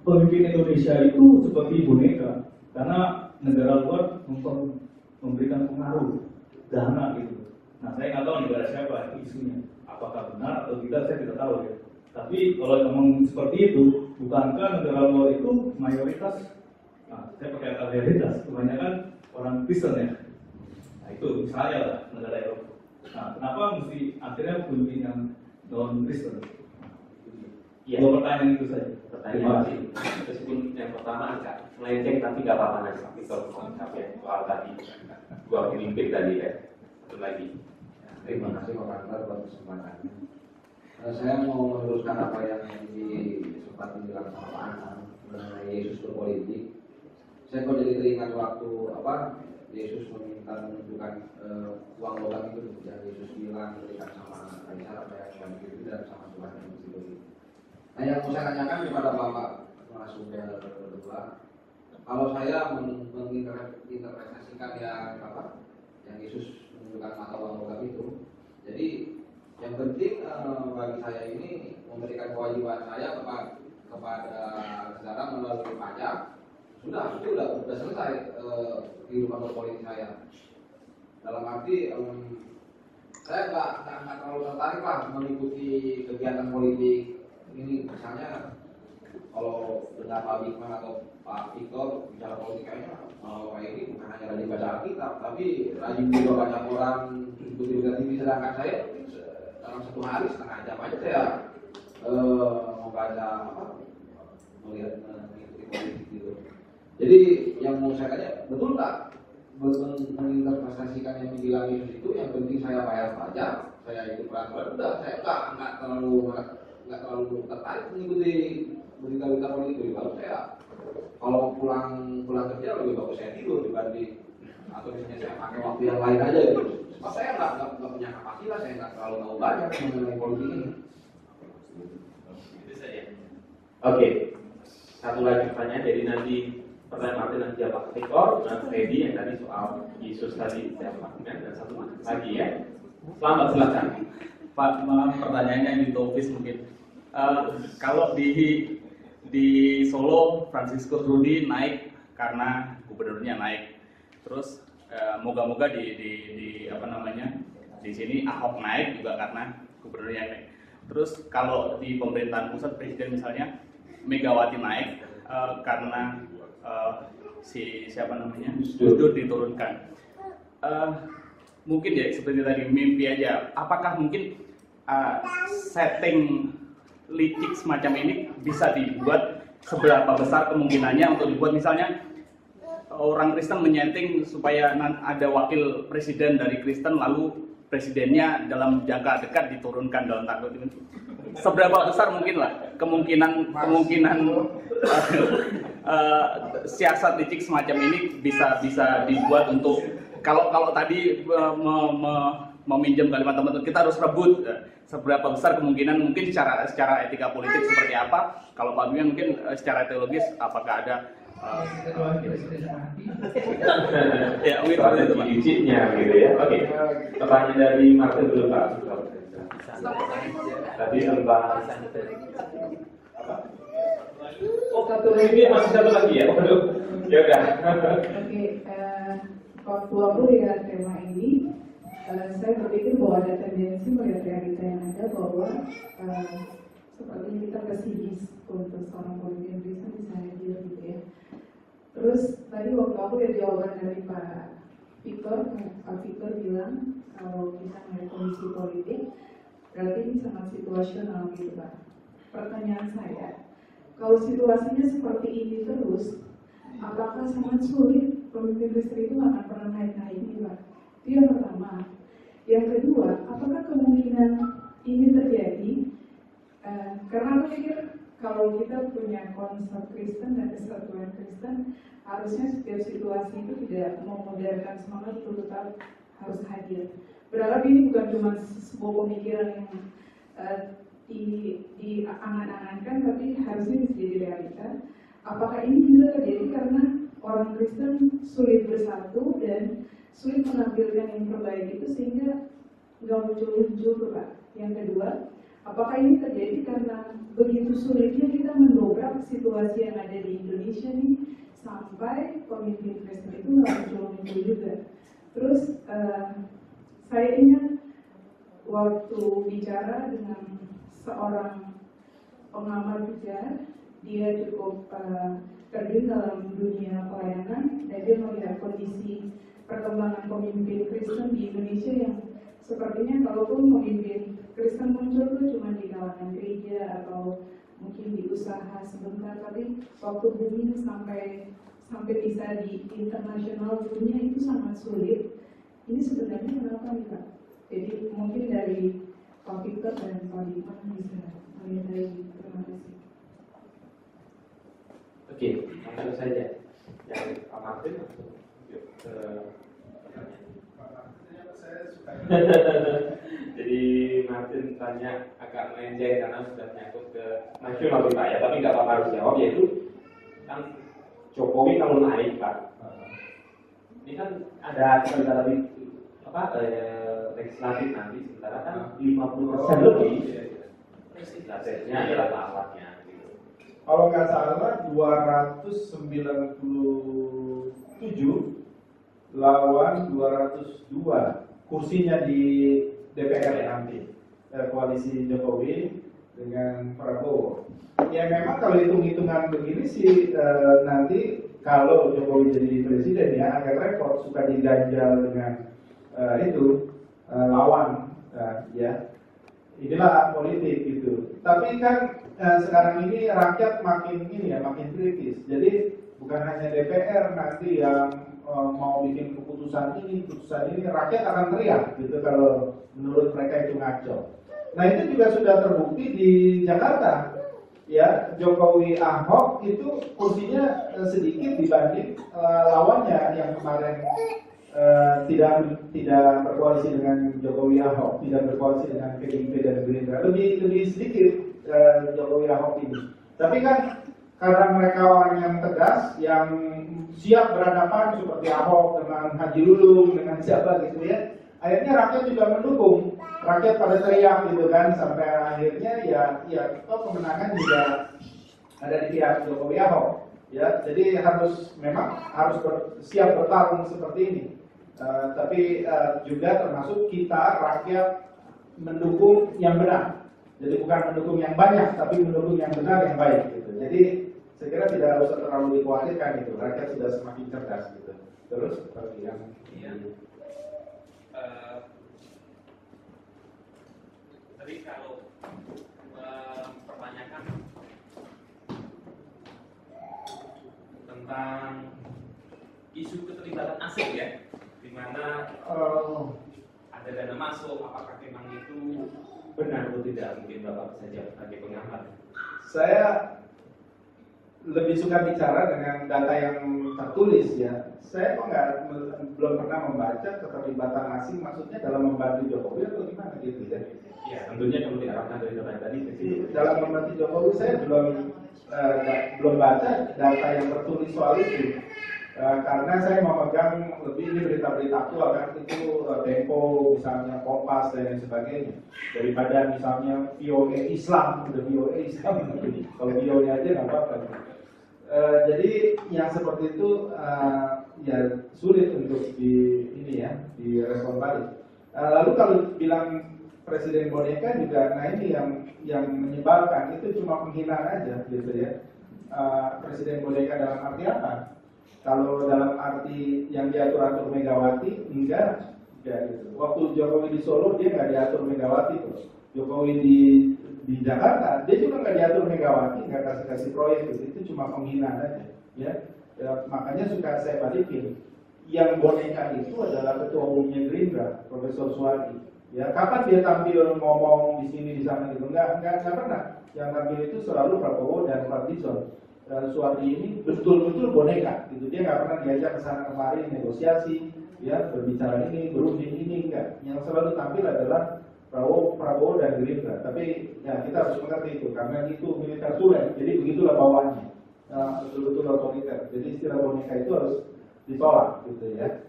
pemimpin Indonesia itu seperti boneka, karena negara luar memberikan pengaruh dana gitu. Nah, saya nggak tahu negara siapa isunya, apakah benar atau tidak saya tidak tahu ya. Tapi kalau memang seperti itu, bukankah negara luar itu mayoritas, nah, saya pakai kata mayoritas, kebanyakan orang Kristen ya. Nah, itu Israel lah, negara Eropa. Nah, kenapa mesti akhirnya pemimpin yang non Kristen? Iya. Dua pertanyaan itu saja. Pertanyaan sih, meskipun yang pertama agak melenceng tapi nggak apa-apa nanti tapi kalau konsep ya soal tadi gua pemimpin tadi ya. Satu lagi. Terima kasih Pak Kantor buat kesempatannya. Saya mau meneruskan apa yang sempat dibilang sama Pak Anang mengenai Yesus berpolitik. Saya kok jadi teringat waktu Yesus meminta menunjukkan uang logam itu, dan Yesus bilang berikan sama Kaisar apa yang begitu dan sama Tuhan yang begitu. Nah, yang mau saya tanyakan kepada Bapak narasumber berdua, kalau saya menginterpretasikan yang Yesus menunjukkan mata uang logam itu, jadi yang penting bagi saya ini memberikan kewajiban saya kepada negara melalui pajak. Sudah selesai kehidupan berpolitik saya. Dalam arti saya nggak terlalu tertarik lah mengikuti kegiatan politik ini. Misalnya kalau dengar Pak Bikman atau Pak Victor bicara politik kayaknya kayak ini bukan hanya rajin baca Alkitab, tapi rajin juga banyak orang ikuti berita TV. Sedangkan saya dalam satu hari setengah jam aja saya membaca melihat mengikuti politik gitu. Jadi yang mau saya tanya, betul nggak menginterpretasikan yang dibilang Yesus itu yang penting saya bayar pajak, saya ikut peraturan, udah saya nggak terlalu tertarik mengikuti berita-berita politik. Baru saya kalau pulang kerja lebih bagus saya tidur dibanding atau misalnya saya pakai waktu yang lain aja gitu. Sebab saya nggak punya kapasitas, saya nggak terlalu tahu banyak mengenai politik ini. Itu saja. Oke. Satu lagi pertanyaan, jadi nanti pertanyaan Martin nanti jawab Victor dan Freddy yang tadi soal Yesus tadi jawab dan satu lagi ya. Selamat, silakan. Pak, maaf pertanyaannya di Topis mungkin. Kalau di Solo Franciscus Rudi naik karena gubernurnya naik. Terus moga-moga di apa namanya? Di sini Ahok naik juga karena gubernurnya naik. Terus kalau di pemerintahan pusat presiden misalnya Megawati naik karena siapa namanya? Gus Dur diturunkan. Mungkin ya seperti tadi mimpi aja. Apakah mungkin setting licik semacam ini bisa dibuat, seberapa besar kemungkinannya untuk dibuat, misalnya orang Kristen menyeting supaya ada wakil presiden dari Kristen lalu presidennya dalam jangka dekat diturunkan dalam tanda kutip. Seberapa besar mungkin lah kemungkinan siasat licik semacam ini bisa dibuat untuk kalau tadi meminjam kalimat teman-teman, kita harus rebut. Seberapa besar kemungkinan mungkin secara etika politik seperti apa? Kalau Pak Bian mungkin secara teologis apakah ada ya liciknya gitu ya. Oke. Pertanyaan dari Martin dulu Pak. Tadi tentang apa? Oh, satu lagi, masih satu lagi ya. Waduh. Ya udah. Oke, waktu aku lihat tema ini, saya berpikir bahwa ada tendensi melihat realita yang ada bahwa sepertinya kita pesimis untuk seorang pemimpin Kristen bisa hadir gitu ya. Terus tadi waktu aku lihat jawaban dari Pak Victor bilang kalau kita melihat kondisi politik berarti ini sangat situasional gitu Pak. Pertanyaan saya, kalau situasinya seperti ini terus, apakah sangat sulit pemimpin Kristen itu akan pernah naik-naik gitu Pak? Itu yang pertama. Yang kedua, apakah kemungkinan ini terjadi? Karena aku pikir kalau kita punya konsep Kristen dan kesatuan Kristen, harusnya setiap situasi itu tidak memoderkan semangat untuk tetap harus hadir. Berharap ini bukan cuma sebuah pemikiran yang diangan-angankan, tapi harusnya bisa jadi realita. Apakah ini juga terjadi karena orang Kristen sulit bersatu dan sulit menampilkan yang terbaik itu sehingga nggak muncul tuh Pak? Yang kedua, Apakah ini terjadi karena begitu sulitnya kita mendobrak situasi yang ada di Indonesia nih sampai pemimpin Kristen itu nggak muncul juga. Terus saya ingat waktu bicara dengan seorang pengamat juga, dia cukup terjun dalam dunia pelayanan dan dia melihat kondisi perkembangan pemimpin Kristen di Indonesia yang sepertinya kalaupun pemimpin Kristen muncul tuh cuma di kalangan gereja atau mungkin di usaha sebentar, tapi waktu booming sampai bisa di internasional dunia itu sangat sulit. Ini sebenarnya kenapa nih Pak? Jadi mungkin dari Pak Victor dan Pak Diman bisa melihat dari terima kasih. Oke, langsung saja. Yang Pak Martin langsung ke Jadi Martin tanya agak melenceng karena sudah menyangkut ke nasional Pak ya, tapi nggak apa-apa harus jawab, yaitu kan Jokowi kalau naik Pak, ini kan ada sebentar lagi legislatif nanti, sementara kan 50% lebih legislatifnya adalah lawannya. Kalau nggak salah 297 lawan 202 kursinya di DPR nanti, koalisi Jokowi dengan Prabowo. Ya memang kalau hitung-hitungan begini sih nanti kalau Jokowi jadi presiden ya agak repot, suka diganjal dengan lawan ya. Inilah politik gitu. Tapi kan sekarang ini rakyat makin kritis. Jadi bukan hanya DPR nanti yang mau bikin keputusan ini, rakyat akan teriak gitu kalau menurut mereka itu ngaco. Nah itu juga sudah terbukti di Jakarta. Ya, Jokowi Ahok itu kursinya sedikit dibanding lawannya yang kemarin tidak berkoalisi dengan Jokowi Ahok, tidak berkoalisi dengan PDIP dan Gerindra, lebih sedikit Jokowi Ahok ini. Tapi kan karena mereka orang yang tegas, yang siap berhadapan seperti Ahok dengan Haji Lulung, dengan siapa gitu ya, akhirnya rakyat juga mendukung. Rakyat pada teriak gitu kan, sampai akhirnya ya kemenangan juga ada di pihak Jokowi Ahok. Ya, jadi memang harus siap bertarung seperti ini. Tapi juga termasuk kita rakyat mendukung yang benar. Jadi bukan mendukung yang banyak, tapi mendukung yang benar, yang baik gitu. Jadi saya kira tidak usah terlalu dikhawatirkan itu. Rakyat sudah semakin cerdas gitu. Terus seperti yang tadi kalau mempertanyakan tentang isu keterlibatan asing ya, di mana ada dana masuk, apakah memang itu benar atau tidak? Mungkin Bapak bisa jawab sebagai pengamat. Saya lebih suka bicara dengan data yang tertulis ya. Saya kok belum pernah membaca keterlibatan asing maksudnya dalam membantu Jokowi atau gimana gitu ya. Ya tentunya kalau diarahkan dari data tadi. Dalam membantu Jokowi saya belum baca data yang tertulis soal itu. Karena saya memegang lebih ini berita-berita aktual kan, itu Tempo misalnya, Kompas dan lain sebagainya, daripada misalnya VOA Islam, udah VOA Islam kalau VOA aja nggak apa-apa. Jadi yang seperti itu ya sulit untuk direspon balik. Lalu kalau bilang presiden boneka juga, nah ini yang menyebalkan, itu cuma penghinaan aja gitu ya. Presiden boneka dalam arti apa? Kalau dalam arti yang diatur-atur Megawati, enggak gitu. Waktu Jokowi di Solo dia nggak diatur Megawati tuh. Jokowi di Jakarta dia juga nggak diatur Megawati, nggak kasih proyek gitu. Itu cuma penghinaan aja ya. Makanya suka saya balikin, yang boneka itu adalah ketua umumnya Gerindra, Profesor Suwardi. Ya, kapan dia tampil ngomong di sini di sana gitu? Enggak pernah. Yang tampil itu selalu Prabowo dan Fadlizon. Suwardi ini betul-betul boneka gitu. Dia nggak pernah diajak ke sana kemari negosiasi, ya berbicara ini, berunding ini, enggak. Yang selalu tampil adalah Prabowo dan Gerindra. Tapi ya kita harus mengerti itu karena itu militer tulen. Jadi begitulah bawaannya. Betul-betul otoriter. Jadi istilah boneka itu harus ditolak gitu ya.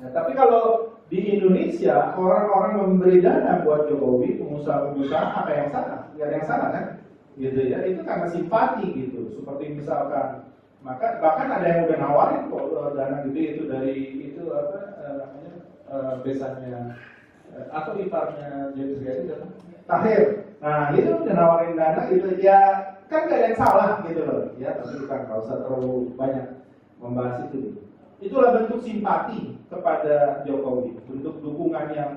Nah, tapi kalau di Indonesia orang-orang memberi dana buat Jokowi, pengusaha-pengusaha, apa yang salah? Nggak ada yang salah kan? Gitu ya, itu karena simpati gitu. Seperti misalkan, maka bahkan ada yang udah nawarin kok dana gede itu dari itu apa namanya besannya atau iparnya James Gary kan? Tahir. Nah itu udah nawarin dana gitu ya, kan nggak ada yang salah gitu loh. Ya tapi bukan nggak usah terlalu banyak membahas itu. Itulah bentuk simpati kepada Jokowi, bentuk dukungan yang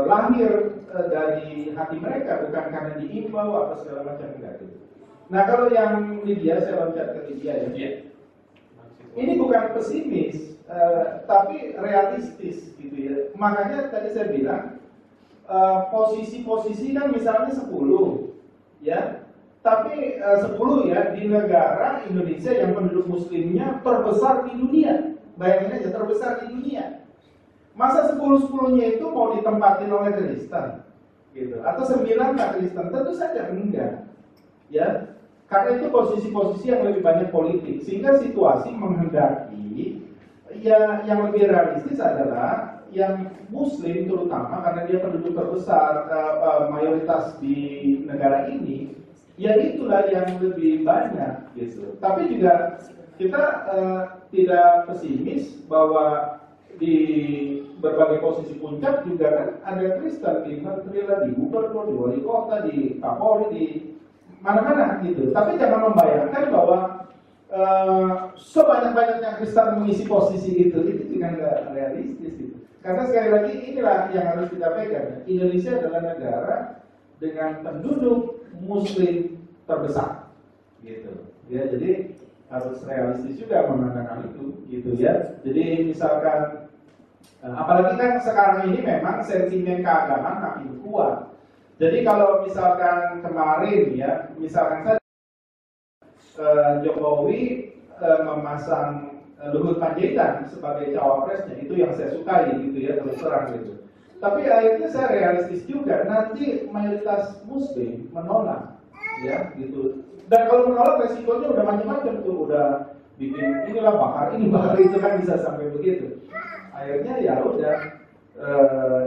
lahir dari hati mereka, bukan karena diimbau apa segala macam enggak gitu. Nah kalau yang Lydia, saya loncat ke Lydia ya. Ini bukan pesimis, tapi realistis gitu ya. Makanya tadi saya bilang posisi-posisi kan misalnya 10 ya. Tapi 10 ya di negara Indonesia yang penduduk muslimnya terbesar di dunia. Bayangin aja, terbesar di dunia. Masa 10-10-nya itu mau ditempatin oleh Kristen gitu, atau 9 nggak Kristen? Tentu saja enggak ya, karena itu posisi-posisi yang lebih banyak politik, sehingga situasi menghendaki ya yang lebih realistis adalah yang muslim, terutama karena dia penduduk terbesar mayoritas di negara ini. Ya itulah yang lebih banyak gitu. Tapi juga kita tidak pesimis bahwa di berbagai posisi puncak juga kan ada Kristen di menteri, di gubernur, di wali kota, di Kapolri, di mana-mana gitu. Tapi jangan membayangkan bahwa sebanyak-banyaknya Kristen mengisi posisi itu juga nggak realistis gitu. Karena sekali lagi inilah yang harus kita pegang. Indonesia adalah negara dengan penduduk Muslim terbesar, gitu. Ya, jadi harus realistis juga memandangkan itu, gitu ya. Jadi misalkan, apalagi kan sekarang ini memang sentimen keagamaan makin kuat. Jadi kalau misalkan kemarin ya, misalkan saja Jokowi memasang Luhut Panjaitan sebagai cawapresnya, itu yang saya sukai, gitu ya, terus terang gitu. Tapi akhirnya saya realistis juga, nanti mayoritas Muslim menolak, ya gitu. Dan kalau menolak resikonya udah macam-macam tuh, udah bikin inilah bakar, ini bakar itu kan bisa sampai begitu. Akhirnya ya udah,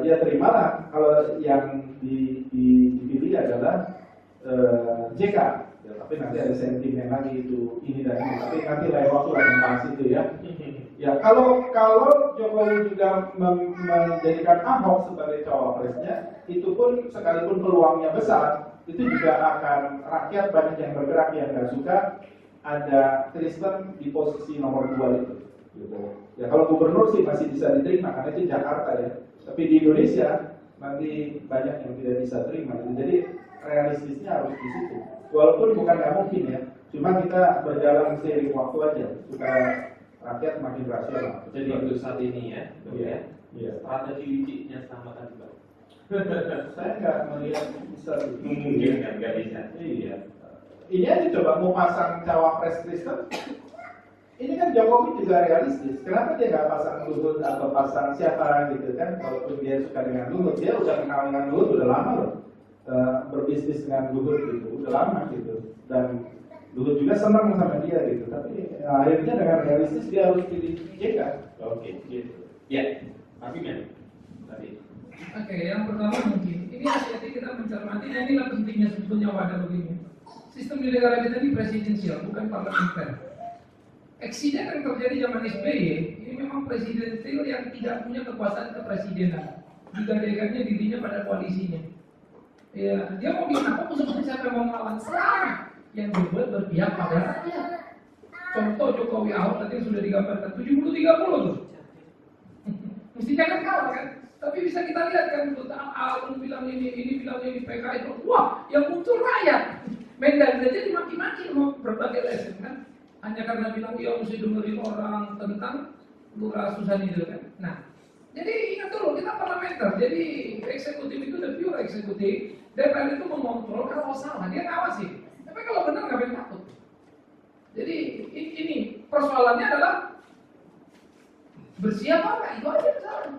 ya terimalah kalau yang dipilih adalah JK. Ya, tapi nanti ada sentimen lagi itu ini dan ini. Tapi nanti lain waktu lah membahas itu ya. Ya kalau Jokowi juga menjadikan Ahok sebagai cawapresnya, itu pun sekalipun peluangnya besar, itu juga akan rakyat banyak yang bergerak yang nggak suka ada Kristen di posisi nomor 2 itu. Gitu. Ya kalau gubernur sih masih bisa diterima karena itu Jakarta ya. Tapi di Indonesia nanti banyak yang tidak bisa terima. Jadi realistisnya harus di situ. Walaupun bukan nggak mungkin ya, cuma kita berjalan seiring waktu aja supaya rakyat makin rasional. Jadi untuk saat ini ya, Iya. ya. Strategi liciknya sama tadi Pak. Saya nggak melihat bisa. Mungkin kan nggak bisa. Iya. Ini aja coba mau pasang cawapres Kristen. Ini kan Jokowi juga realistis. Kenapa dia nggak pasang Luhut atau pasang siapa gitu kan? Walaupun dia suka dengan Luhut, dia udah kenal dengan Luhut udah lama loh. Berbisnis dengan Luhut gitu, udah lama gitu. Dan Luhut juga senang sama dia gitu. Tapi akhirnya dengan realistis dia harus pilih JK. Oke, gitu. Ya, tapi kan tadi. Oke, yang pertama mungkin ini hati-hati kita mencermati. Inilah pentingnya sebetulnya wadah begini. Sistem di negara kita ini presidensial, bukan parlementer. Eksiden yang terjadi zaman SBY ini memang presidensial yang tidak punya kekuasaan kepresidenan, digadaikannya dirinya pada koalisinya. Ya, dia mau bilang apa pun seperti siapa yang mau melawan, selama yang dibuat berpihak pada rakyat. Contoh Jokowi Ahok tadi yang sudah digambarkan 70-30 tuh. Mestinya kan kalah kan? Tapi bisa kita lihat kan, Alun bilang ini bilang ini, PKS, wah yang muncul rakyat. Mendan saja dimaki-maki mau berbagai lesen kan? Hanya karena bilang ya mesti dengerin orang tentang Lurah Susani itu kan. Nah, jadi ingat dulu kita parlementer. Jadi eksekutif itu udah pure eksekutif. DPR itu mengontrol kalau salah dia ngawasi. Tapi kalau benar nggak boleh takut. Jadi ini persoalannya adalah bersih apa enggak, itu aja masalah.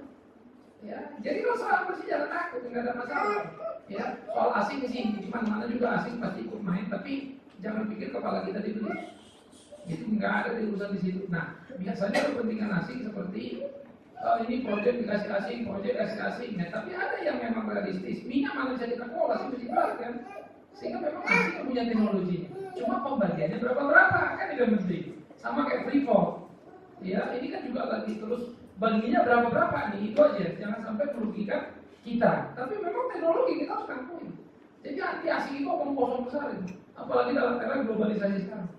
Ya, jadi kalau soal bersih jangan takut, nggak ada masalah. Ya, soal asing sih, di mana juga asing pasti ikut main. Tapi jangan pikir kepala kita dibeli. Itu nggak ada urusan di situ. Nah, biasanya kepentingan asing seperti ini proyek dikasih asing, proyek kasih asing. Nah, tapi ada yang memang realistis. Minyak mana bisa dikelola sih mesti kan? Sehingga memang asing punya teknologinya. Cuma pembagiannya berapa kan itu yang penting. Sama kayak Freeport. Ya, ini kan juga lagi terus baginya berapa nih, itu aja. Jangan sampai merugikan kita. Tapi memang teknologi kita harus akui. Jadi anti asing itu omong kosong besar itu. Apalagi dalam era globalisasi sekarang.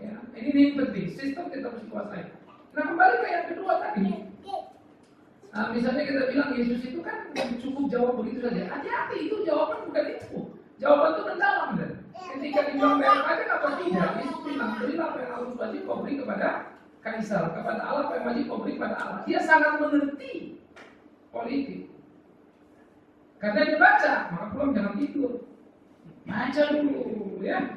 Ya, ini penting. Sistem kita mesti kuasai. Nah, kembali ke yang kedua tadi. Nah, misalnya kita bilang Yesus itu kan cukup jawab begitu saja. Hati-hati, itu jawaban bukan itu. Jawaban itu mendalam kan. Ketika dibilang bayar pajak apa tidak, Yesus bilang berilah apa yang harus wajib kau beri kepada Kaisar, kepada Allah apa yang wajib kau beri kepada Allah. Dia sangat mengerti politik. Karena dia baca, maka pulang jangan tidur. Baca dulu, ya.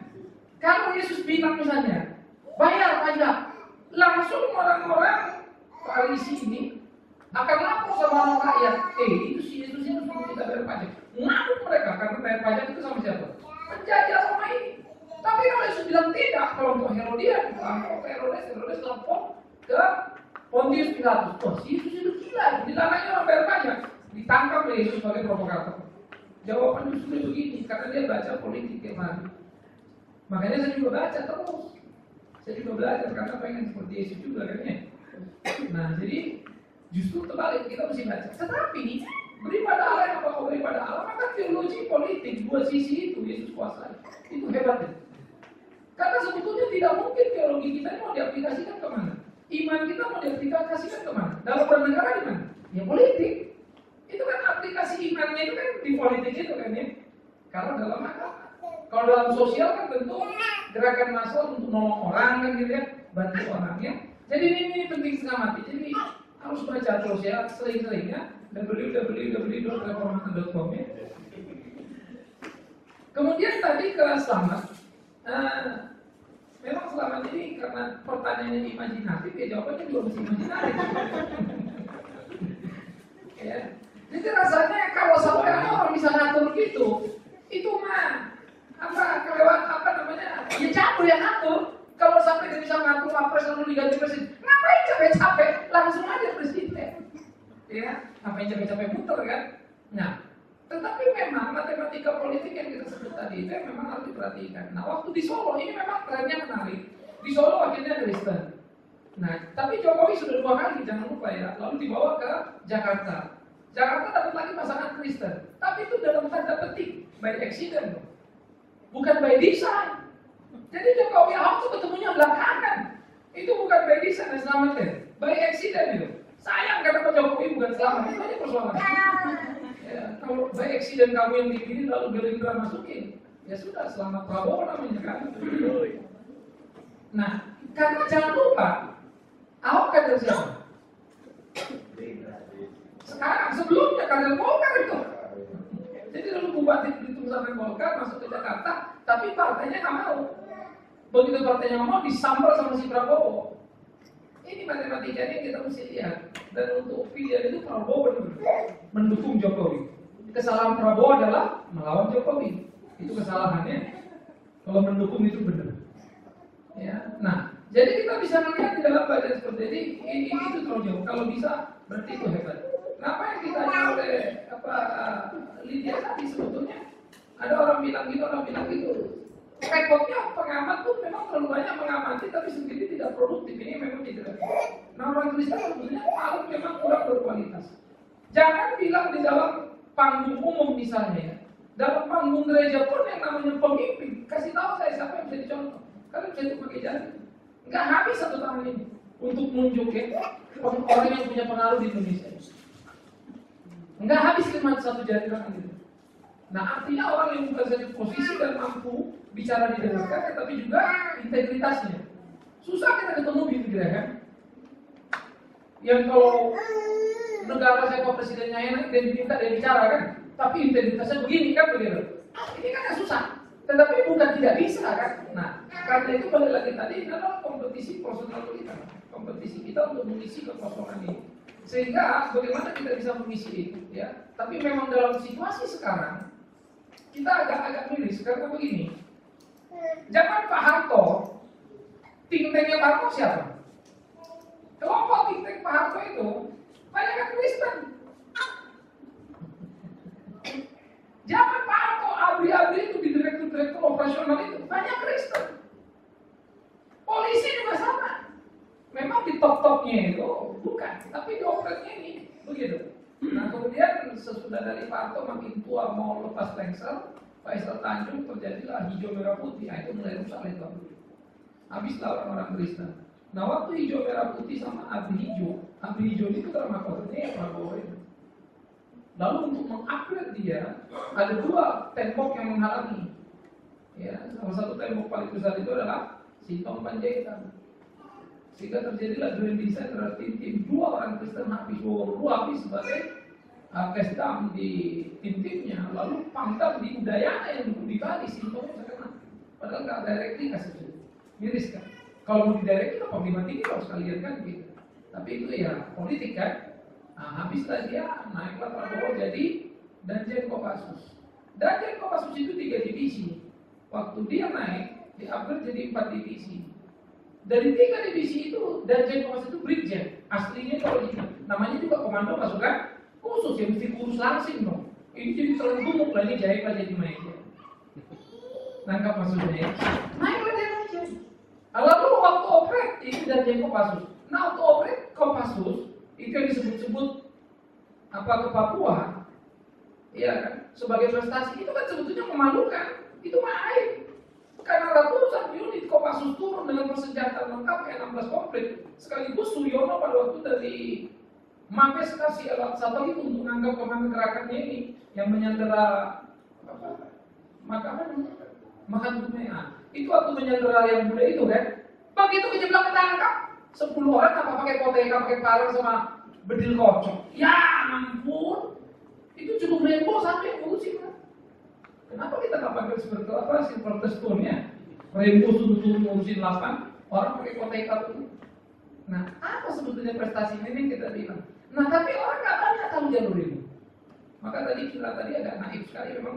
Kalau Yesus bilang misalnya, bayar pajak, langsung orang-orang Farisi ini akan lapor sama orang rakyat. Itu si Yesus itu suruh kita bayar pajak. Ngaku mereka karena bayar pajak itu sama siapa? Penjajah sama ini. Tapi kalau Yesus bilang tidak, kelompok Herodian, kelompok Herodes lapor ke Pontius Pilatus. Oh, si Yesus itu gila, ditananya orang bayar pajak. Ditangkap oleh Yesus sebagai provokator. Jawaban Yesus begini, karena dia baca politik yang lain. Makanya saya juga baca terus. Saya juga belajar karena pengen seperti Yesus juga kan ya. Nah, jadi justru terbalik kita mesti baca. Tetapi beri pada Allah yang apa kau beri pada Allah, maka teologi politik dua sisi itu Yesus kuasai. Itu hebatnya. Karena sebetulnya tidak mungkin teologi kita ini mau diaplikasikan kemana? Iman kita mau diaplikasikan kemana? Dalam bernegara di mana? Ya politik. Itu kan aplikasi imannya itu kan di politik itu kan ya. Kalau dalam agama, kalau dalam sosial kan tentu gerakan massal untuk nolong orang kan gitu ya, bantu orangnya. Jadi ini penting setengah mati. Jadi harus baca terus ya, sering-seringnya www.reformasi.com ya. Kemudian tadi ke selamat. Memang selamat ini karena pertanyaannya imajinatif, ya jawabannya juga mesti imajinatif. Ya. Jadi rasanya kalau sampai orang bisa ngatur gitu, itu mah ya campur yang ngatur. Kalau sampai dia bisa ngatur wapres lalu diganti presiden, ngapain capek-capek? Langsung aja presiden. Ya, ngapain capek-capek muter kan? Nah, tetapi memang matematika politik yang kita sebut tadi itu memang harus diperhatikan. Nah, waktu di Solo ini memang trennya menarik. Di Solo akhirnya Kristen. Nah, tapi Jokowi sudah 2 kali, jangan lupa ya. Lalu dibawa ke Jakarta. Jakarta dapat lagi pasangan Kristen. Tapi itu dalam tanda petik, by accident. Bukan by design. Jadi Jokowi Ahok itu ketemunya belakangan. Itu bukan by design dan selamatnya. By accident itu. Sayang karena Pak Jokowi bukan selamat. Itu aja persoalan. Ya, kalau by accident kamu yang dipilih lalu Gerindra masukin, ya sudah selamat Prabowo namanya kan. Nah, karena jangan lupa Ahok kader siapa? Sekarang sebelumnya kader Golkar itu. Jadi lalu Bupati Belitung sampai Golkar masuk ke Jakarta, tapi partainya nggak mau. Begitu partainya nggak mau, disambar sama si Prabowo. Ini matematikanya kita mesti lihat. Dan untuk pilihan itu Prabowo mendukung Jokowi. Kesalahan Prabowo adalah melawan Jokowi. Itu kesalahannya. Kalau mendukung itu benar. Ya, nah, jadi kita bisa melihat di dalam badan seperti ini itu terlalu jauh. Kalau bisa, berarti itu hebat. Kenapa yang ditanya oleh Lydia tadi sebetulnya ada orang bilang gitu, repotnya pengamat tuh memang terlalu banyak mengamati tapi sendiri tidak produktif. Ini memang tidak. Nah, orang Kristen sebetulnya paling memang kurang berkualitas. Jangan bilang di dalam panggung umum misalnya ya. Dalam panggung gereja pun yang namanya pemimpin, kasih tahu saya siapa yang bisa dicontoh. Kalian bisa itu pakai jari. Nggak habis 1 tahun ini untuk nunjukin orang yang punya pengaruh di Indonesia. Nggak habis cuma 1 jari tangan itu. Nah, artinya orang yang bukan saja posisi dan mampu bicara didengarkan, tapi juga integritasnya. Susah kita ketemu gitu kan? Yang kalau negara siapa presidennya enak dan diminta dia bicara kan, tapi integritasnya begini kan begitu. Ini kan yang susah. Tetapi bukan tidak bisa kan? Nah, karena itu balik lagi tadi ini adalah kompetisi personal kita, kompetisi kita untuk mengisi kekosongan ini. Sehingga bagaimana kita bisa mengisi itu, ya? Tapi memang dalam situasi sekarang kita agak miris karena begini. Zaman Pak Harto, think tanknya Pak Harto siapa? Kelompok think tank Pak Harto itu banyak itu bukan, tapi diopretnya ini begitu. Nah kemudian sesudah dari Pak Harto makin tua mau lepas lengsel, Faisal Tanjung terjadilah hijau merah putih. Nah itu mulai rusak itu. Habislah orang-orang Kristen. Nah waktu hijau merah putih sama abu hijau itu mahkotanya ya Prabowo itu. Lalu untuk mengupgrade dia ada dua tembok yang menghalangi. Ya, salah satu tembok paling besar itu adalah Sintong Panjaitan. Sehingga terjadilah grand design terhadap tim dua orang Kristen habis sebagai kesdam di tim-timnya, lalu pangdam di Udayana yang duduk di Bali, Sintong terkena. Padahal nggak directly kasusnya, miris kan? Kalau mau di directly itu panglima tinggi kalau sekalian kan gitu. Tapi itu ya politik kan. Nah, habislah dia naiklah Prabowo jadi Danjen Kopassus. Danjen Kopassus itu 3 divisi. Waktu dia naik, di-upgrade jadi 4 divisi. Dari 3 divisi itu, Danjen Kopassus itu Brigjen. Aslinya kalau namanya juga komando pasukan khusus, yang mesti kurus langsing dong. Ini jadi terlengkung lah, ini jahitlah jadi meja. Nangkap maksudnya ya? Naiklah dia meja. Lalu waktu operet, itu Danjen Kopassus. Nah, waktu operet Kopassus, itu yang disebut-sebut apa ke Papua, ya kan? Sebagai prestasi, itu kan sebetulnya memalukan. Itu mah aib. Karena ratusan unit Kopassus turun dengan persenjataan lengkap kayak 16 komplit. Sekaligus Suryono pada waktu dari Mabes kasih alat satu itu untuk menganggap komandan gerakannya ini yang menyandera makan Gumea. Itu waktu menyandera yang muda itu kan. Begitu kejeblak ketangkap 10 orang apa pakai koteka, pakai parang sama bedil kocok. Ya ampun. Itu cukup heboh sampai ngurusin kan. Kenapa kita nggak pakai seperti apa silver testone-nya? Rainbow sudah ngurusin 8 orang pakai koteka itu. Nah, apa sebetulnya prestasi ini yang kita bilang? Nah, tapi orang nggak banyak tahu jalur ini. Maka tadi kita agak naif sekali, memang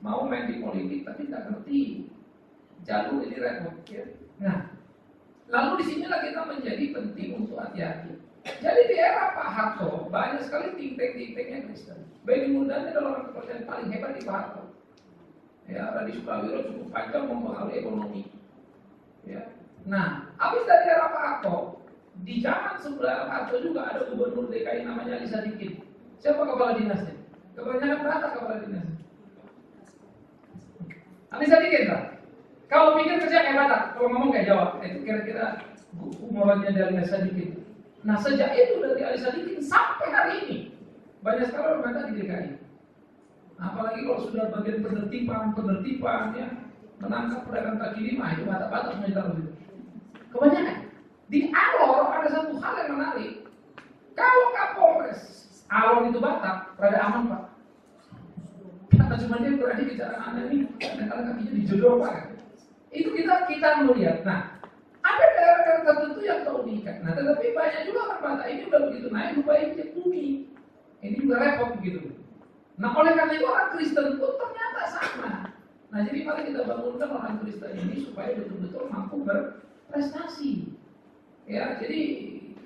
mau main di politik tapi nggak ngerti jalur ini repot. Ya. Nah, lalu disinilah kita menjadi penting untuk hati-hati. Jadi di era Pak Harto banyak sekali think-tanknya Kristen. Benny Murdani adalah orang kepercayaan paling hebat di Pak Harto. Ya, Radi Sukawiro cukup panjang mempengaruhi ekonomi. Ya. Nah, habis dari era Pak Harto, di zaman sebelah Pak Harto juga ada gubernur DKI namanya Ali Sadikin. Siapa kepala dinasnya? Kebanyakan berapa kepala dinasnya? Ali Sadikin kan? Kalau pikir kerja kayak Batak, kalau ngomong kayak Jawa, itu kira-kira humorannya dari Ali Sadikin. Nah, sejak itu dari Ali Sadikin sampai hari ini banyak sekali orang Batak di DKI. Apalagi kalau sudah bagian penertiban ya, menangkap pedagang kaki lima, itu Batak-Batak semua itu. Kebanyakan. Di Alor ada satu hal yang menarik. Kalau Kapolres Alor itu Batak, rada aman Pak. Karena cuma dia berani bicara anda ini, kadang-kadang kakinya dijodoh Pak. Itu kita melihat. Nah, ada daerah-daerah tertentu yang keunikan. Nah, tetapi banyak juga orang Batak ini udah begitu naik, lupa injek bumi. Ini juga repot begitu. Nah, oleh karena itu orang Kristen pun ternyata sama. Nah, jadi mari kita bangunkan orang Kristen ini supaya betul-betul mampu berprestasi. Ya, jadi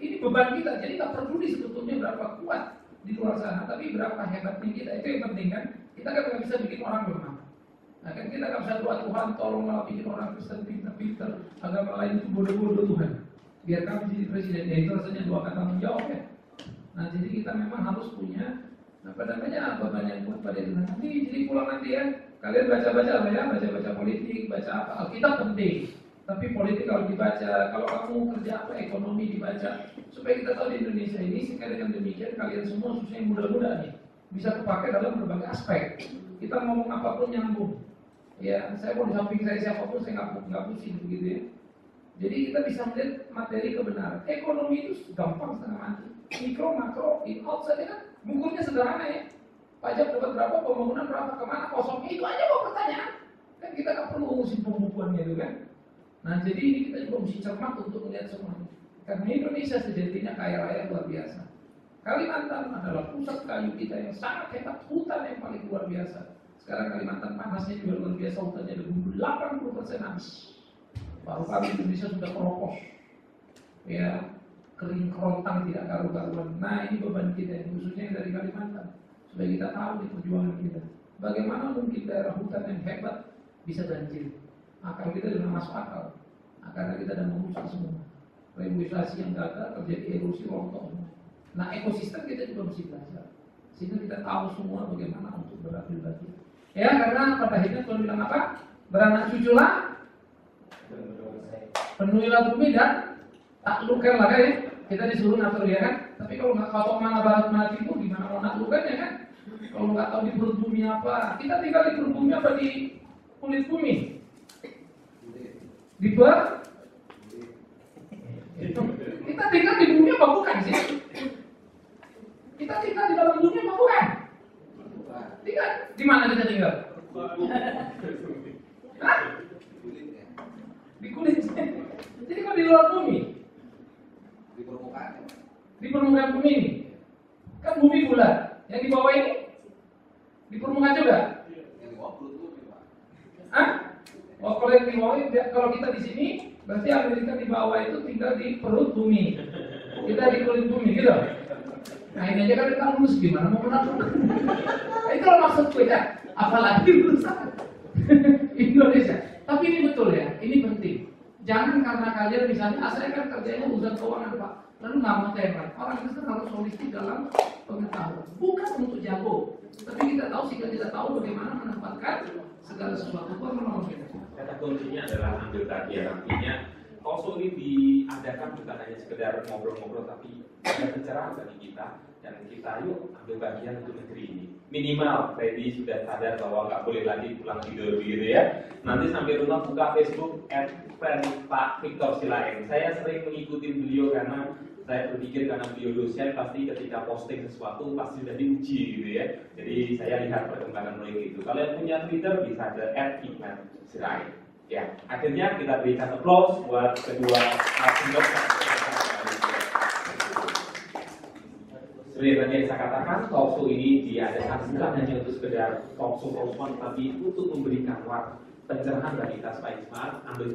ini beban kita. Jadi tak peduli sebetulnya berapa kuat di luar sana, tapi berapa hebatnya kita. Itu yang penting kan. Kita kan nggak bisa bikin orang lemah. Nah, kan kita nggak bisa doa Tuhan, tolonglah bikin orang Kristen pintar-pintar, agama lain itu bodoh-bodoh Tuhan. Biar kami jadi presiden. Ya itu rasanya doakan tanggung jawab ya. Nah, jadi kita memang harus punya beban yang kuat pada diri. Nanti jadi pulang nanti ya, kalian baca politik, baca apa. Alkitab penting. Tapi politik kalau dibaca, kalau kamu kerja apa, ekonomi dibaca, supaya kita tahu di Indonesia ini, sehingga dengan demikian kalian semua khususnya yang muda-muda nih bisa kepakai dalam berbagai aspek. Kita ngomong apapun nyambung. Ya, saya mau di samping saya siapapun saya nggak pusing begitu ya. Jadi kita bisa melihat materi kebenaran. Ekonomi itu gampang setengah mati. Mikro, makro, in out saja kan, bukunya sederhana ya. Pajak dapat berapa, pembangunan berapa, kemana, kosongnya itu aja kok pertanyaan. Kan kita nggak perlu ngurusin pembukuannya itu kan. Nah, jadi ini kita juga mesti cermat untuk melihat semuanya. Karena Indonesia sejatinya kaya raya luar biasa. Kalimantan adalah pusat kayu kita yang sangat hebat, hutan yang paling luar biasa. Sekarang Kalimantan panasnya juga luar biasa, hutannya ada 80% habis. Paru-paru Indonesia sudah keropos. Ya, kering kerontang tidak karu-karuan. Nah, ini beban kita, khususnya yang dari Kalimantan. Supaya kita tahu di perjuangan kita. Bagaimana mungkin daerah hutan yang hebat bisa banjir. Akal kita sudah masuk akal. Karena kita sudah merusak semua. reboisasi yang gagal, terjadi erosi rontok. Nah, ekosistem kita juga mesti belajar, sehingga kita tahu semua bagaimana untuk berakhir-akhir. Ya, karena pada akhirnya Tuhan bilang apa? Beranak cuculah, penuhilah bumi dan taklukkanlah kan ya. Kita disuruh ngatur ya kan. Tapi kalau nggak tahu mana barat mana timur, gimana mau naklukkan ya kan? Kalau nggak tahu di perut bumi apa, kita tinggal di perut bumi apa di kulit bumi? Di per? Kita tinggal di bumi apa bukan sih? Kita tinggal di dalam bumi apa bukan? Tinggal di mana kita tinggal? Hah? Di kulit. Jadi kalau di luar bumi, di permukaan bumi ini, kan bumi bulat. Yang di bawah ini di permukaan juga. Hah? Oh, kalau yang di bawah, kalau kita di sini, berarti Amerika di bawah itu tinggal di perut bumi. Kita di kulit bumi, gitu. Nah ini aja kan kita lulus gimana mau menang? Nah, itu loh maksudku ya. Apalagi urusan Indonesia. Tapi ini betul ya, ini penting. Jangan karena kalian misalnya, saya kan kerjanya urusan keuangan Pak, lalu nggak mau tembak. Orang itu harus holistik dalam pengetahuan. Bukan untuk jago, tapi kita tahu sehingga kita tahu bagaimana menempatkan segala sesuatu. Kata kuncinya adalah ambil bagian. Artinya Talkshow ini diadakan bukan hanya sekedar ngobrol-ngobrol, tapi ada pencerahan bagi kita, dan kita yuk ambil bagian untuk negeri ini. Minimal Freddy sudah sadar bahwa nggak boleh lagi pulang tidur gitu ya. Nanti sampai rumah buka Facebook @Pak_Victor_Silaeng. Saya sering mengikuti beliau karena saya berpikir karena beliau dosen pasti ketika posting sesuatu pasti sudah diuji gitu ya. Jadi saya lihat perkembangan mulai itu. Kalau yang punya Twitter bisa ke @Victor_Silaeng. Ya, akhirnya kita berikan applause buat kedua narasumber. Seperti tadi yang saya katakan, talkshow ini diadakan bukan hanya untuk sekedar talkshow, tapi untuk memberikan pencerahan bagi kita supaya smart, ambil